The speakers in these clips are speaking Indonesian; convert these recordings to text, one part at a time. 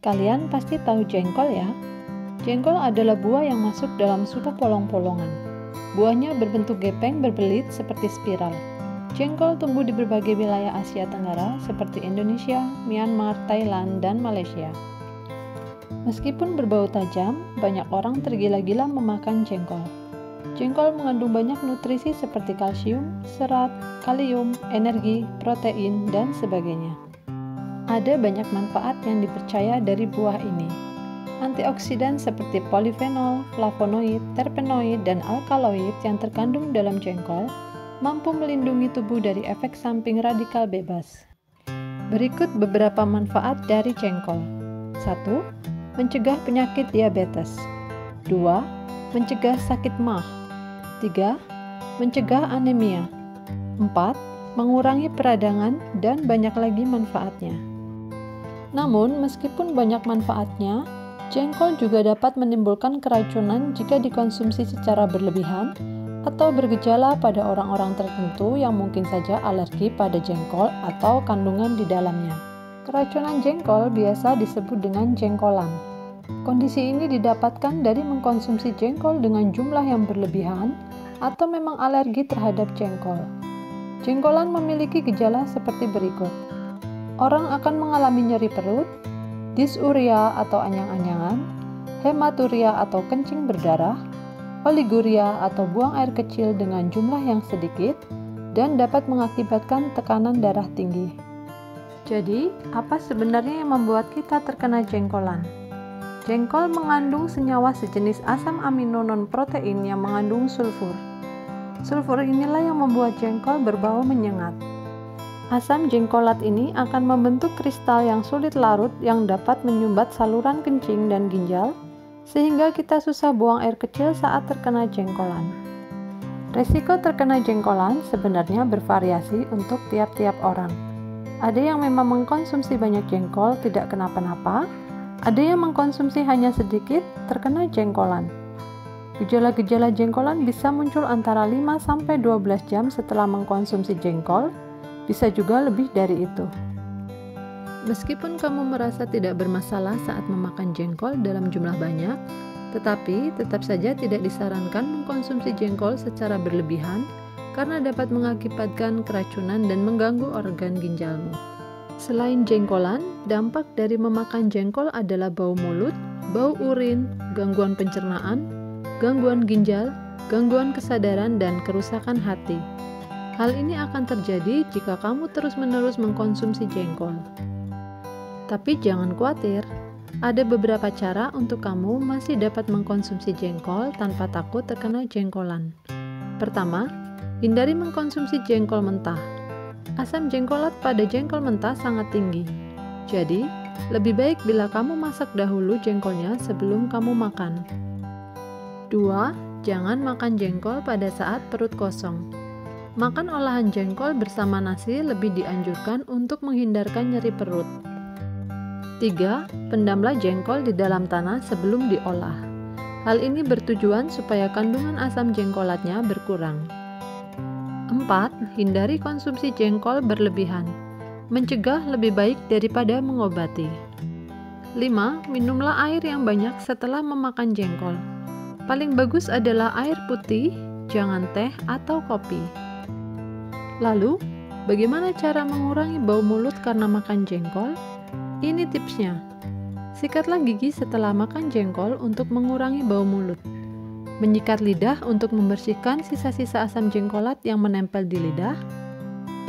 Kalian pasti tahu jengkol ya? Jengkol adalah buah yang masuk dalam suku polong-polongan. Buahnya berbentuk gepeng berbelit seperti spiral. Jengkol tumbuh di berbagai wilayah Asia Tenggara seperti Indonesia, Myanmar, Thailand, dan Malaysia. Meskipun berbau tajam, banyak orang tergila-gila memakan jengkol. Jengkol mengandung banyak nutrisi seperti kalsium, serat, kalium, energi, protein, dan sebagainya. Ada banyak manfaat yang dipercaya dari buah ini. Antioksidan seperti polifenol, flavonoid, terpenoid, dan alkaloid yang terkandung dalam jengkol mampu melindungi tubuh dari efek samping radikal bebas. Berikut beberapa manfaat dari jengkol. 1. Mencegah penyakit diabetes. 2. Mencegah sakit MAH. 3. Mencegah anemia. 4. Mengurangi peradangan dan banyak lagi manfaatnya. Namun, meskipun banyak manfaatnya, jengkol juga dapat menimbulkan keracunan jika dikonsumsi secara berlebihan atau bergejala pada orang-orang tertentu yang mungkin saja alergi pada jengkol atau kandungan di dalamnya. Keracunan jengkol biasa disebut dengan jengkolan. Kondisi ini didapatkan dari mengkonsumsi jengkol dengan jumlah yang berlebihan atau memang alergi terhadap jengkol. Jengkolan memiliki gejala seperti berikut. Orang akan mengalami nyeri perut, disuria atau anyang-anyangan, hematuria atau kencing berdarah, oliguria atau buang air kecil dengan jumlah yang sedikit, dan dapat mengakibatkan tekanan darah tinggi. Jadi, apa sebenarnya yang membuat kita terkena jengkolan? Jengkol mengandung senyawa sejenis asam amino non-protein yang mengandung sulfur. Sulfur inilah yang membuat jengkol berbau menyengat. Asam jengkolat ini akan membentuk kristal yang sulit larut yang dapat menyumbat saluran kencing dan ginjal, sehingga kita susah buang air kecil saat terkena jengkolan. Resiko terkena jengkolan sebenarnya bervariasi untuk tiap-tiap orang. Ada yang memang mengkonsumsi banyak jengkol tidak kenapa-napa, ada yang mengkonsumsi hanya sedikit terkena jengkolan. Gejala-gejala jengkolan bisa muncul antara 5-12 jam setelah mengkonsumsi jengkol, bisa juga lebih dari itu. Meskipun kamu merasa tidak bermasalah saat memakan jengkol dalam jumlah banyak, tetapi tetap saja tidak disarankan mengkonsumsi jengkol secara berlebihan karena dapat mengakibatkan keracunan dan mengganggu organ ginjalmu. Selain jengkolan, dampak dari memakan jengkol adalah bau mulut, bau urin, gangguan pencernaan, gangguan ginjal, gangguan kesadaran, dan kerusakan hati. Hal ini akan terjadi jika kamu terus-menerus mengkonsumsi jengkol. Tapi jangan khawatir, ada beberapa cara untuk kamu masih dapat mengkonsumsi jengkol tanpa takut terkena jengkolan. Pertama, hindari mengkonsumsi jengkol mentah. Asam jengkolat pada jengkol mentah sangat tinggi. Jadi, lebih baik bila kamu masak dahulu jengkolnya sebelum kamu makan. 2. Jangan makan jengkol pada saat perut kosong. Makan olahan jengkol bersama nasi lebih dianjurkan untuk menghindarkan nyeri perut. 3. Pendamlah jengkol di dalam tanah sebelum diolah. Hal ini bertujuan supaya kandungan asam jengkolatnya berkurang. 4. Hindari konsumsi jengkol berlebihan. Mencegah lebih baik daripada mengobati. 5. Minumlah air yang banyak setelah memakan jengkol. Paling bagus adalah air putih, jangan teh atau kopi. Lalu, bagaimana cara mengurangi bau mulut karena makan jengkol? Ini tipsnya. Sikatlah gigi setelah makan jengkol untuk mengurangi bau mulut. Menyikat lidah untuk membersihkan sisa-sisa asam jengkolat yang menempel di lidah.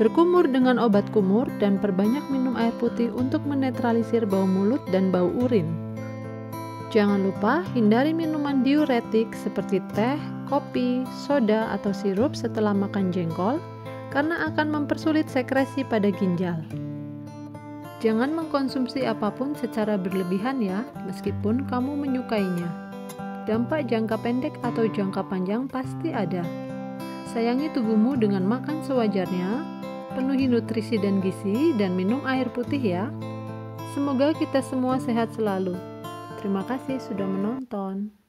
Berkumur dengan obat kumur dan perbanyak minum air putih untuk menetralisir bau mulut dan bau urin. Jangan lupa hindari minuman diuretik seperti teh, kopi, soda, atau sirup setelah makan jengkol, karena akan mempersulit sekresi pada ginjal. Jangan mengkonsumsi apapun secara berlebihan ya, meskipun kamu menyukainya. Dampak jangka pendek atau jangka panjang pasti ada. Sayangi tubuhmu dengan makan sewajarnya, penuhi nutrisi dan gizi, dan minum air putih ya. Semoga kita semua sehat selalu. Terima kasih sudah menonton.